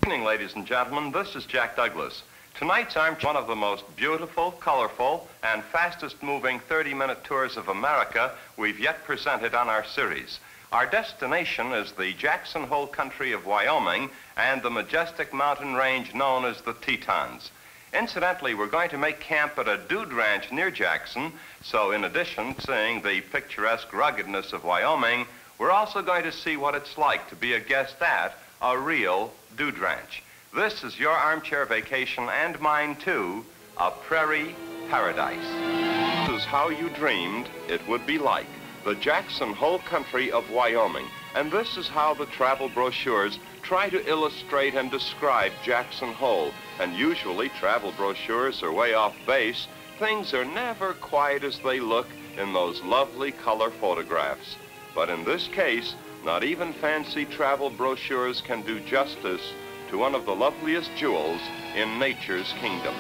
evening, ladies and gentlemen. This is Jack Douglas. Tonight's one of the most beautiful, colorful, and fastest-moving 30-minute tours of America we've yet presented on our series. Our destination is the Jackson Hole country of Wyoming and the majestic mountain range known as the Tetons. Incidentally, we're going to make camp at a dude ranch near Jackson, so in addition to seeing the picturesque ruggedness of Wyoming, we're also going to see what it's like to be a guest at a real dude ranch. This is your armchair vacation, and mine too, a Prairie Paradise. This is how you dreamed it would be like, the Jackson Hole country of Wyoming. And this is how the travel brochures try to illustrate and describe Jackson Hole. And usually travel brochures are way off base. Things are never quite as they look in those lovely color photographs. But in this case, not even fancy travel brochures can do justice to one of the loveliest jewels in nature's kingdom.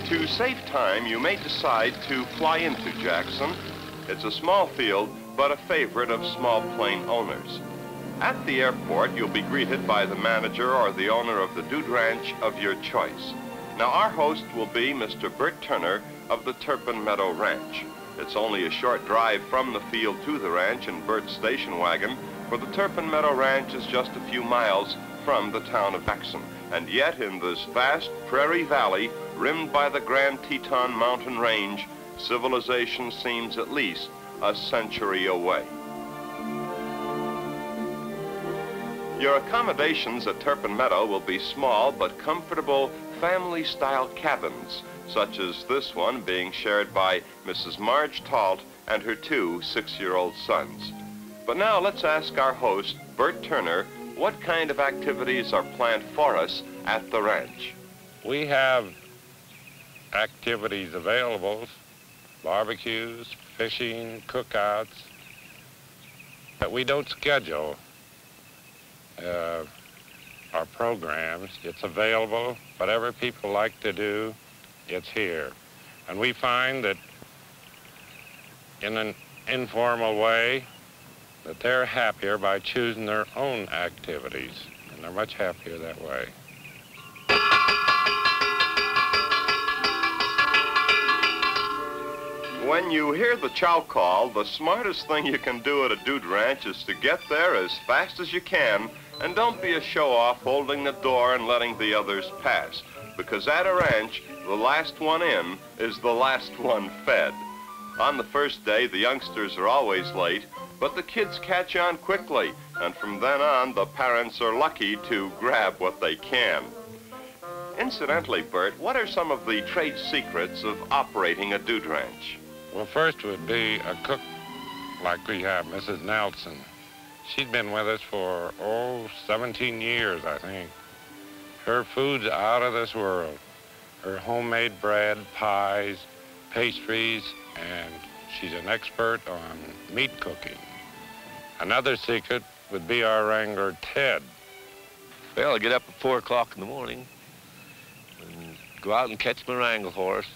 To save time, you may decide to fly into Jackson. It's a small field, but a favorite of small plane owners. At the airport, you'll be greeted by the manager or the owner of the dude ranch of your choice. Now, our host will be Mr. Bert Turner of the Turpin Meadow Ranch. It's only a short drive from the field to the ranch in Bert's station wagon, for the Turpin Meadow Ranch is just a few miles from the town of Jackson. And yet, in this vast prairie valley, rimmed by the Grand Teton mountain range, civilization seems at least a century away. Your accommodations at Turpin Meadow will be small but comfortable family-style cabins, such as this one being shared by Mrs. Marge Talt and her two 6-year-old sons. But now let's ask our host, Bert Turner, what kind of activities are planned for us at the ranch. We have activities available, barbecues, fishing, cookouts, but we don't schedule our programs. It's available. Whatever people like to do, it's here. And we find that in an informal way that they're happier by choosing their own activities, and they're much happier that way. When you hear the chow call, the smartest thing you can do at a dude ranch is to get there as fast as you can, and don't be a show-off holding the door and letting the others pass, because at a ranch, the last one in is the last one fed. On the first day, the youngsters are always late, but the kids catch on quickly, and from then on, the parents are lucky to grab what they can. Incidentally, Bert, what are some of the trade secrets of operating a dude ranch? Well, first would be a cook like we have, Mrs. Nelson. She's been with us for, 17 years, I think. Her food's out of this world. Her homemade bread, pies, pastries, and she's an expert on meat cooking. Another secret would be our wrangler, Ted. Well, I get up at 4 o'clock in the morning and go out and catch my wrangle horse.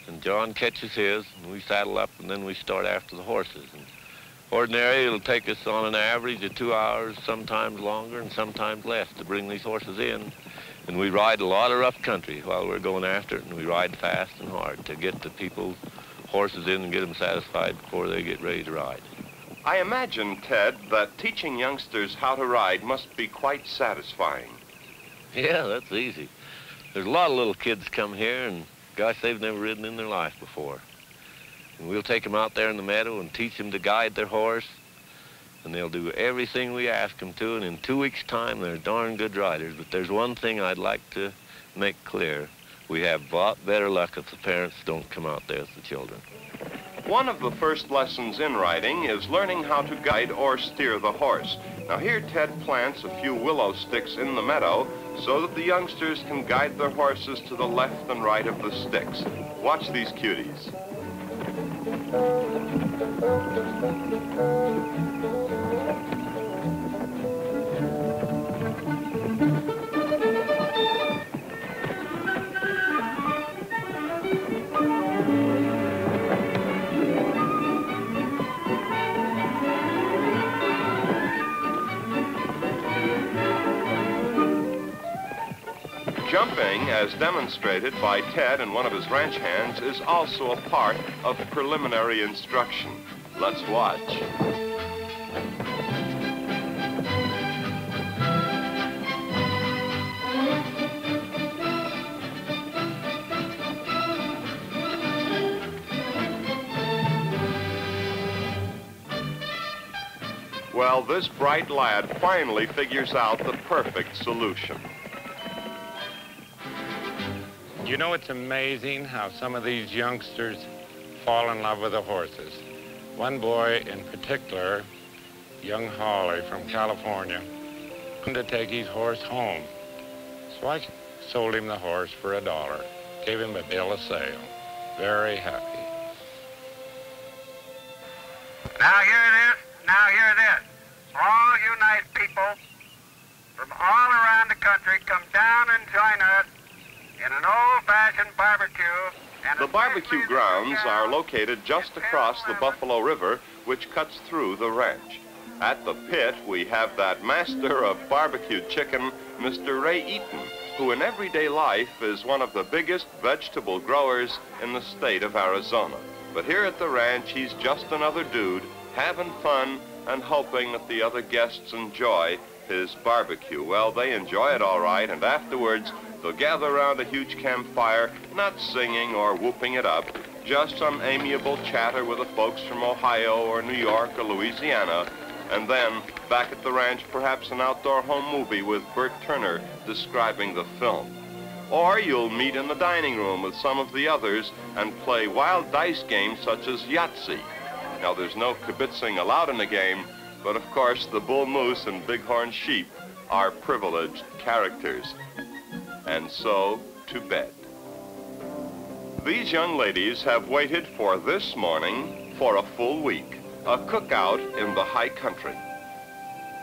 And John catches his, and we saddle up, and then we start after the horses. And ordinarily, it'll take us on an average of 2 hours, sometimes longer and sometimes less, to bring these horses in. And we ride a lot of rough country while we're going after it, and we ride fast and hard to get the people's horses in and get them satisfied before they get ready to ride. I imagine, Ted, that teaching youngsters how to ride must be quite satisfying. Yeah, that's easy. There's a lot of little kids come here, and gosh, they've never ridden in their life before. And we'll take them out there in the meadow and teach them to guide their horse, and they'll do everything we ask them to, and in 2 weeks' time, they're darn good riders. But there's one thing I'd like to make clear. We have a lot better luck if the parents don't come out there with the children. One of the first lessons in riding is learning how to guide or steer the horse. Now here Ted plants a few willow sticks in the meadow so that the youngsters can guide their horses to the left and right of the sticks. Watch these cuties. Jumping, as demonstrated by Ted and one of his ranch hands, is also a part of preliminary instruction. Let's watch. Well, this bright lad finally figures out the perfect solution. You know, it's amazing how some of these youngsters fall in love with the horses. One boy in particular, young Hawley from California, wanted to take his horse home. So I sold him the horse for $1, gave him a bill of sale. Very happy. Now here it is. Now hear this. All you nice people from all around the country come down and join us in an old-fashioned barbecue. And The barbecue grounds are located just across the Buffalo River, which cuts through the ranch. At the pit, we have that master of barbecued chicken, Mr. Ray Eaton, who in everyday life is one of the biggest vegetable growers in the state of Arizona. But here at the ranch, he's just another dude having fun and hoping that the other guests enjoy his barbecue. Well, they enjoy it all right, and afterwards they'll gather around a huge campfire, not singing or whooping it up, just some amiable chatter with the folks from Ohio or New York or Louisiana, and then back at the ranch, perhaps an outdoor home movie with Bert Turner describing the film. Or you'll meet in the dining room with some of the others and play wild dice games such as Yahtzee. Now, there's no kibitzing allowed in the game, but of course the bull moose and bighorn sheep are privileged characters. And so, to bed. These young ladies have waited for this morning for a full week, a cookout in the high country.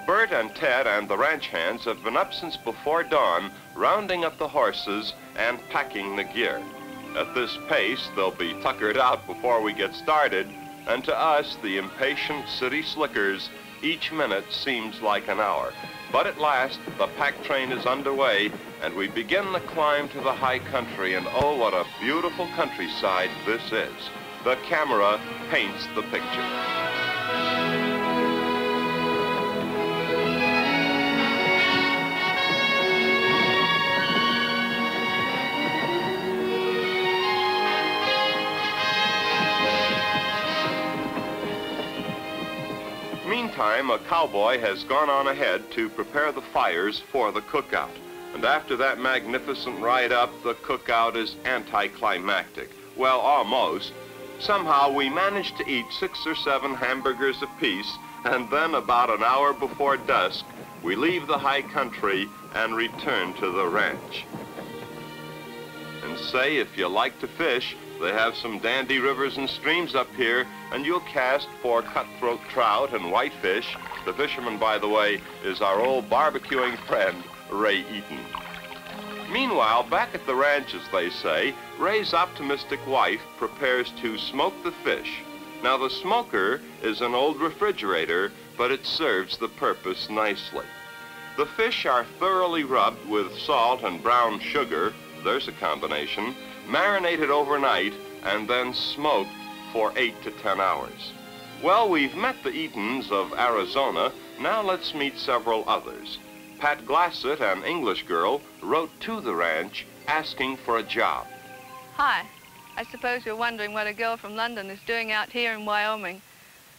Bert and Ted and the ranch hands have been up since before dawn, rounding up the horses and packing the gear. At this pace, they'll be tuckered out before we get started, and to us, the impatient city slickers, each minute seems like an hour. But at last, the pack train is underway, and we begin the climb to the high country, and oh, what a beautiful countryside this is. The camera paints the picture. Meantime, a cowboy has gone on ahead to prepare the fires for the cookout. And after that magnificent ride up, the cookout is anticlimactic. Well, almost. Somehow we managed to eat 6 or 7 hamburgers apiece, and then about an hour before dusk, we leave the high country and return to the ranch. And say, if you like to fish, they have some dandy rivers and streams up here, and you'll cast for cutthroat trout and whitefish. The fisherman, by the way, is our old barbecuing friend, Ray Eaton. Meanwhile, back at the ranch, as they say, Ray's optimistic wife prepares to smoke the fish. Now, the smoker is an old refrigerator, but it serves the purpose nicely. The fish are thoroughly rubbed with salt and brown sugar, there's a combination, marinated overnight, and then smoked for 8 to 10 hours. Well, we've met the Eatons of Arizona. Now let's meet several others. Pat Glassett, an English girl, wrote to the ranch asking for a job. Hi. I suppose you're wondering what a girl from London is doing out here in Wyoming.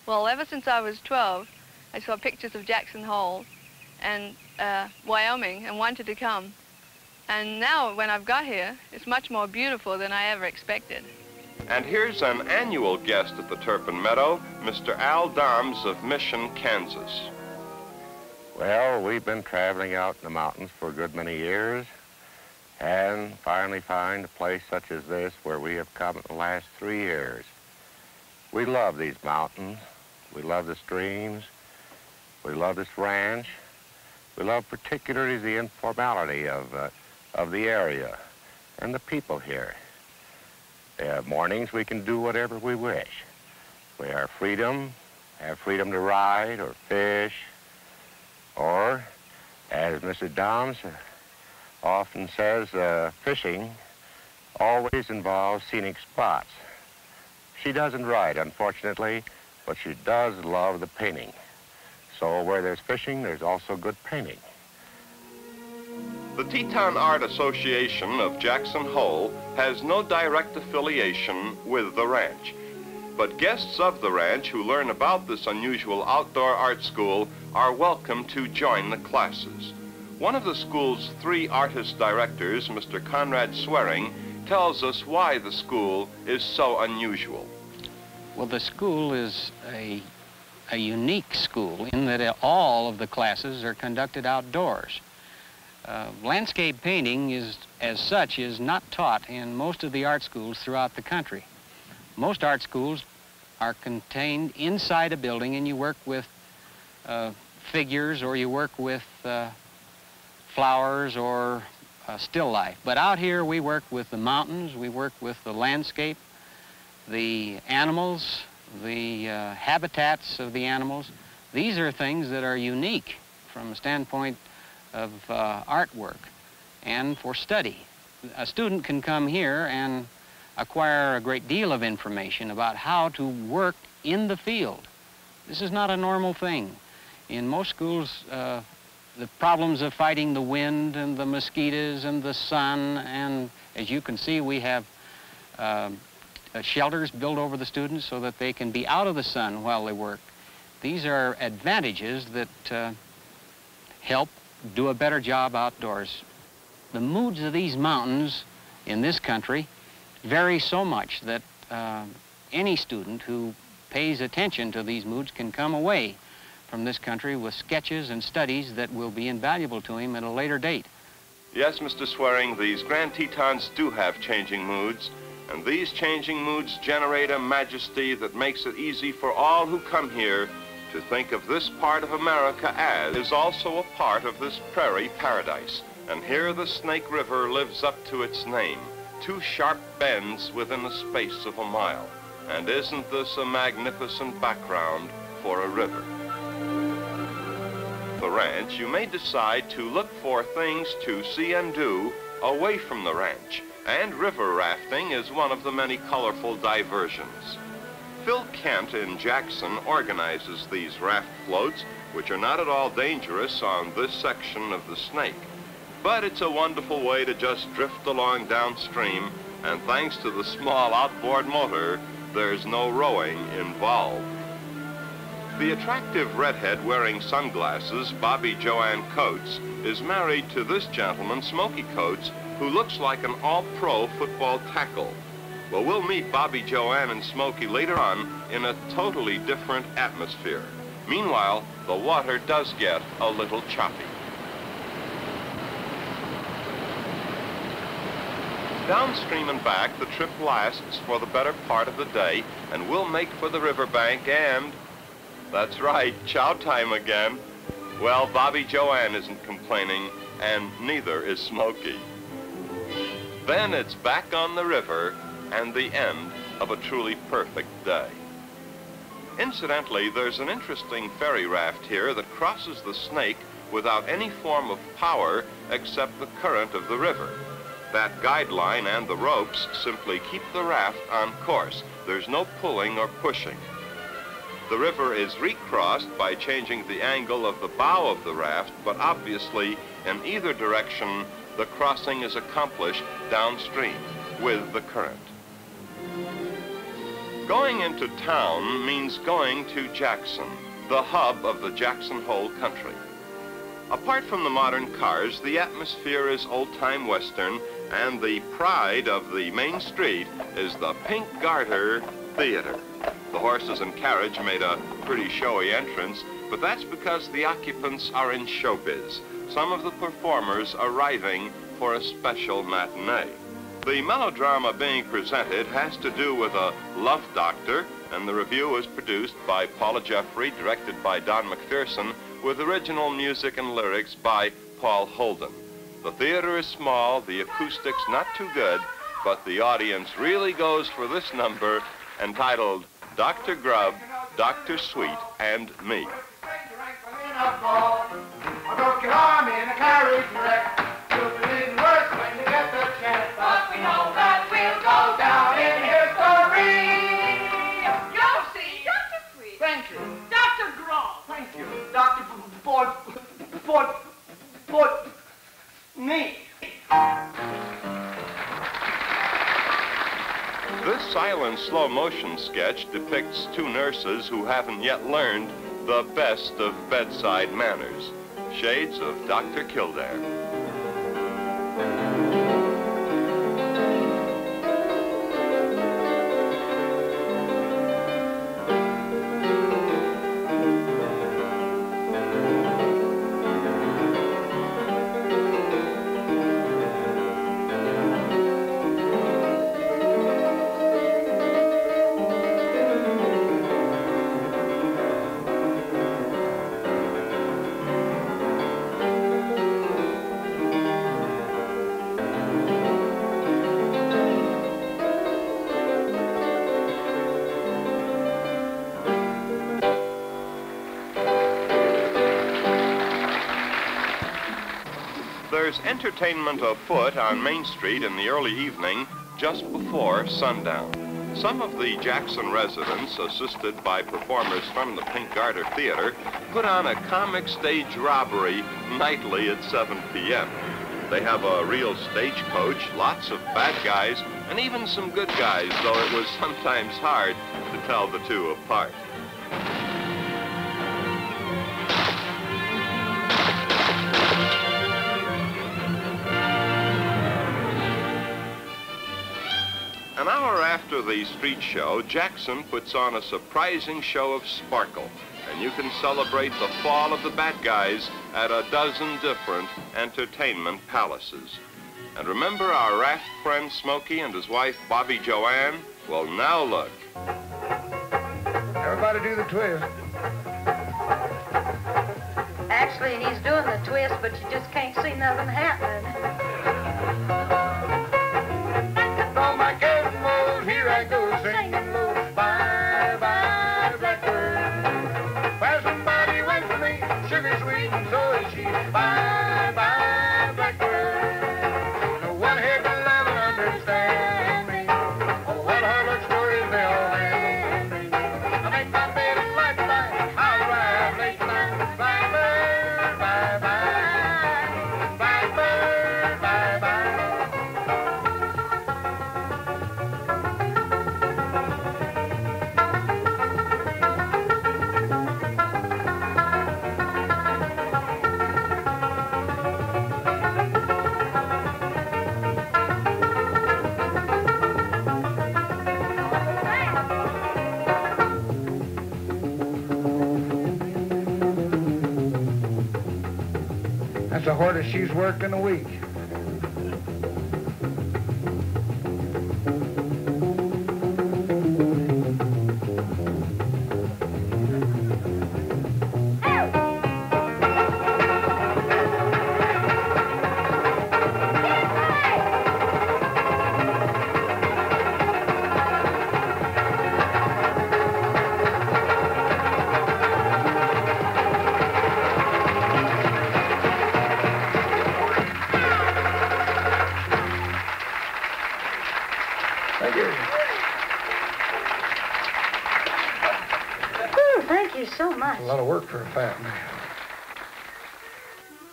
Well, ever since I was 12, I saw pictures of Jackson Hole and Wyoming and wanted to come. And now, when I've got here, it's much more beautiful than I ever expected. And here's an annual guest at the Turpin Meadow, Mr. Al Doms of Mission, Kansas. Well, we've been traveling out in the mountains for a good many years, and finally find a place such as this where we have come in the last 3 years. We love these mountains. We love the streams. We love this ranch. We love particularly the informality of the area and the people here. Mornings we can do whatever we wish. We have freedom to ride or fish, or, as Mrs. Doms often says fishing always involves scenic spots. She doesn't write, unfortunately, but she does love the painting. So where there's fishing, there's also good painting. The Teton Art Association of Jackson Hole has no direct affiliation with the ranch. But guests of the ranch who learn about this unusual outdoor art school are welcome to join the classes. One of the school's 3 artist directors, Mr. Conrad Swearing, tells us why the school is so unusual. Well, the school is a unique school in that all of the classes are conducted outdoors. Landscape painting as such is not taught in most of the art schools throughout the country. Most art schools are contained inside a building, and you work with figures, or you work with flowers or still life. But out here we work with the mountains, we work with the landscape, the animals, the habitats of the animals. These are things that are unique from a standpoint of artwork and for study. A student can come here and acquire a great deal of information about how to work in the field. This is not a normal thing. In most schools, the problems of fighting the wind and the mosquitoes and the sun, and as you can see, we have shelters built over the students so that they can be out of the sun while they work. These are advantages that help do a better job outdoors. The moods of these mountains in this country vary so much that any student who pays attention to these moods can come away from this country with sketches and studies that will be invaluable to him at a later date. Yes, Mr. Swearing, these Grand Tetons do have changing moods, and these changing moods generate a majesty that makes it easy for all who come here to think of this part of America as is also a part of this prairie paradise. And here the Snake River lives up to its name, 2 sharp bends within a space of a mile. And isn't this a magnificent background for a river? The ranch, you may decide to look for things to see and do away from the ranch, and river rafting is one of the many colorful diversions. Phil Kent in Jackson organizes these raft floats, which are not at all dangerous on this section of the Snake. But it's a wonderful way to just drift along downstream, and thanks to the small outboard motor, there's no rowing involved. The attractive redhead wearing sunglasses, Bobby Joanne Coates, is married to this gentleman, Smokey Coates, who looks like an all-pro football tackle. Well, we'll meet Bobby Joanne and Smokey later on in a totally different atmosphere. Meanwhile, the water does get a little choppy. Downstream and back, the trip lasts for the better part of the day, and we'll make for the riverbank and... That's right, chow time again. Well, Bobby Joanne isn't complaining, and neither is Smokey. Then it's back on the river, and the end of a truly perfect day. Incidentally, there's an interesting ferry raft here that crosses the Snake without any form of power except the current of the river. That guideline and the ropes simply keep the raft on course. There's no pulling or pushing. The river is recrossed by changing the angle of the bow of the raft, but obviously in either direction the crossing is accomplished downstream with the current. Going into town means going to Jackson, the hub of the Jackson Hole country. Apart from the modern cars, the atmosphere is old-time Western, and the pride of the main street is the Pink Garter Theater. The horses and carriage made a pretty showy entrance, but that's because the occupants are in showbiz, some of the performers arriving for a special matinee. The melodrama being presented has to do with a love doctor, and the review was produced by Paula Jeffrey, directed by Don McPherson, with original music and lyrics by Paul Holden. The theater is small, the acoustics not too good, but the audience really goes for this number entitled Dr. Grubb, Dr. Sweet, and Me. I broke your arm in a carriage wreck. This silent slow motion sketch depicts two nurses who haven't yet learned the best of bedside manners. Shades of Dr. Kildare. There's entertainment afoot on Main Street in the early evening just before sundown. Some of the Jackson residents, assisted by performers from the Pink Garter Theater, put on a comic stage robbery nightly at 7 p.m. They have a real stagecoach, lots of bad guys, and even some good guys, though it was sometimes hard to tell the two apart. An hour after the street show, Jackson puts on a surprising show of sparkle, and you can celebrate the fall of the bad guys at a dozen different entertainment palaces. And remember our raft friend Smokey and his wife Bobby Joanne? Well, now look. Everybody do the twist. Actually, he's doing the twist, but you just can't see nothing happening. On my cabin road, here I go singing low. Bye, bye, blackbird. Where somebody went for me, sugar sweet, and so is she. Bye, bye, blackbird. No one here can love and understand me. Oh, what hard stories they all have me. I make my bed and light the light. I'll ride late tonight. Blackbird, bye, bye. Blackbird, bye, bye. That's the hardest she's worked in a week. Thank you. Ooh, thank you so much. A lot of work for a fat man.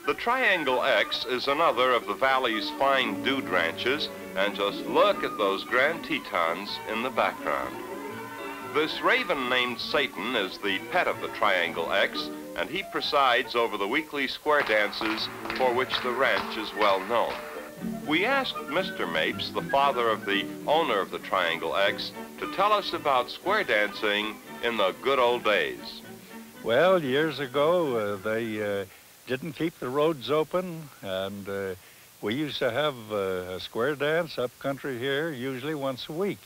The Triangle X is another of the valley's fine dude ranches, and just look at those Grand Tetons in the background. This raven named Satan is the pet of the Triangle X, and he presides over the weekly square dances for which the ranch is well known. We asked Mr. Mapes, the father of the owner of the Triangle X, to tell us about square dancing in the good old days. Well, years ago, they didn't keep the roads open, and we used to have a square dance up country here, usually once a week.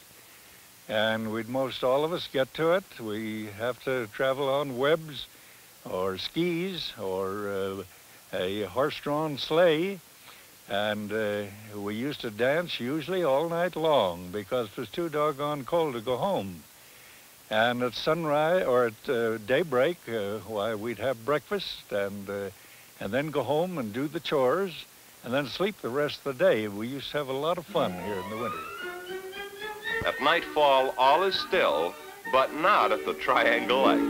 And we'd most all of us get to it. We have to travel on webs or skis or a horse-drawn sleigh. And we used to dance usually all night long because it was too doggone cold to go home. And at sunrise or at daybreak, why, we'd have breakfast and then go home and do the chores and then sleep the rest of the day. We used to have a lot of fun here in the winter. At nightfall, all is still, but not at the Triangle X.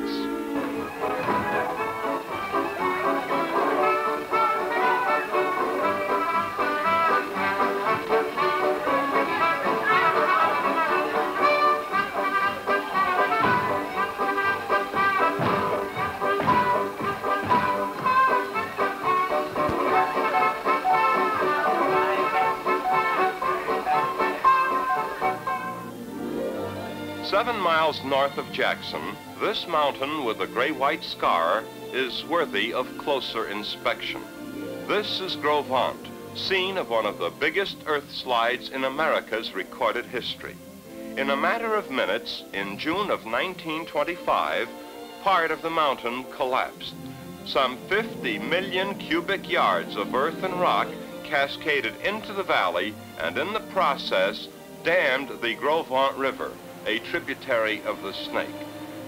7 miles north of Jackson, this mountain with a gray-white scar is worthy of closer inspection. This is Gros Ventre, scene of one of the biggest earth slides in America's recorded history. In a matter of minutes, in June of 1925, part of the mountain collapsed. Some 50 million cubic yards of earth and rock cascaded into the valley and in the process dammed the Gros Ventre River, a tributary of the Snake.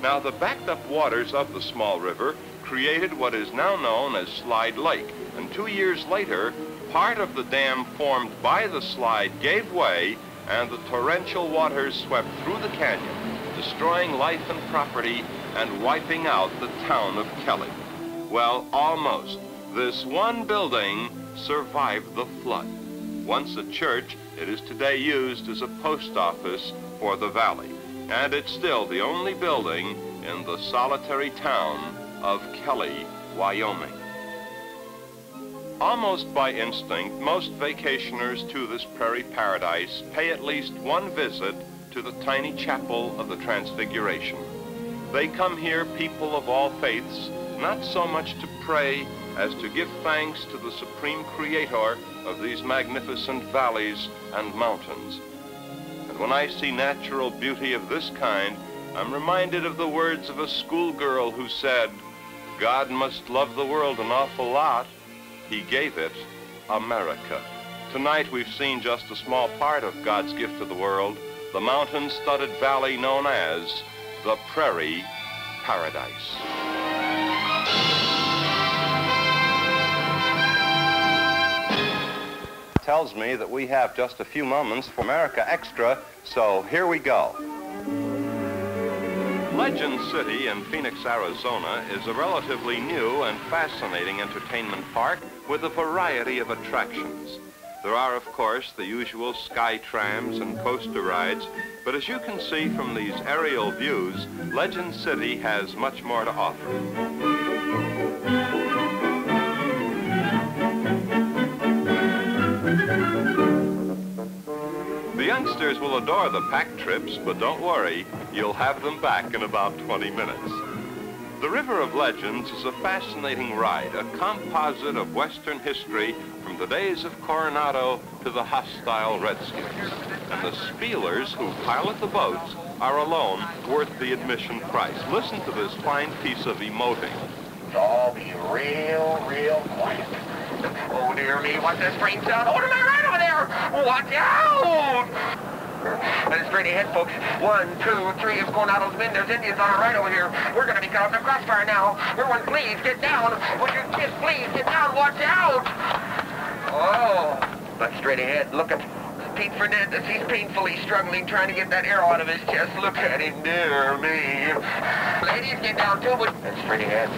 Now, the backed up waters of the small river created what is now known as Slide Lake, and 2 years later, part of the dam formed by the slide gave way and the torrential waters swept through the canyon, destroying life and property and wiping out the town of Kelly. Well, almost. This one building survived the flood. Once a church, it is today used as a post office for the valley, and it's still the only building in the solitary town of Kelly, Wyoming. Almost by instinct, most vacationers to this Prairie Paradise pay at least one visit to the tiny chapel of the Transfiguration. They come here, people of all faiths, not so much to pray as to give thanks to the supreme creator of these magnificent valleys and mountains. And when I see natural beauty of this kind, I'm reminded of the words of a schoolgirl who said, "God must love the world an awful lot. He gave it America." Tonight we've seen just a small part of God's gift to the world, the mountain-studded valley known as the Prairie Paradise. Tells me that we have just a few moments for America Extra, so here we go. Legend City in Phoenix, Arizona is a relatively new and fascinating entertainment park with a variety of attractions. There are, of course, the usual sky trams and coaster rides, but as you can see from these aerial views, Legend City has much more to offer. The youngsters will adore the pack trips, but don't worry, you'll have them back in about 20 minutes. The River of Legends is a fascinating ride, a composite of Western history from the days of Coronado to the hostile Redskins. And the spielers who pilot the boats are alone worth the admission price. Listen to this fine piece of emoting. All be real quiet. Oh, dear me, what's that strange sound? Oh, to my right over there! Watch out! And straight ahead, folks. 1, 2, 3 is going out of the bend. There's Indians on our right over here. We're going to be caught up in the crossfire now. Everyone, please, get down. Would you kids, please, get down. Watch out! Oh, but straight ahead, look at Pete Fernandez. He's painfully struggling, trying to get that arrow out of his chest. Look at him, dear me. Ladies, get down, too. And straight ahead,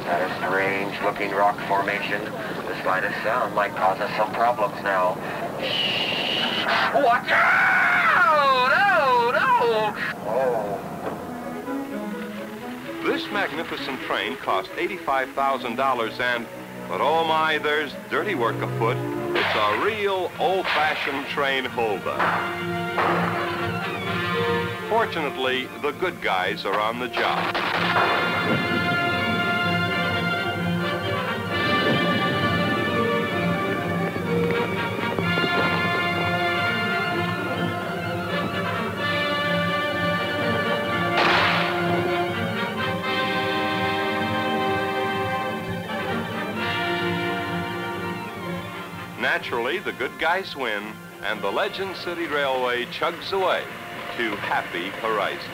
that is strange-looking rock formation. The slightest sound might cause us some problems now. Shh! Watch out! No! Oh. This magnificent train cost $85,000 and, but oh my, there's dirty work afoot. It's a real old-fashioned train holdup. Fortunately, the good guys are on the job. Naturally, the good guys win, and the Legend City Railway chugs away to happy horizons.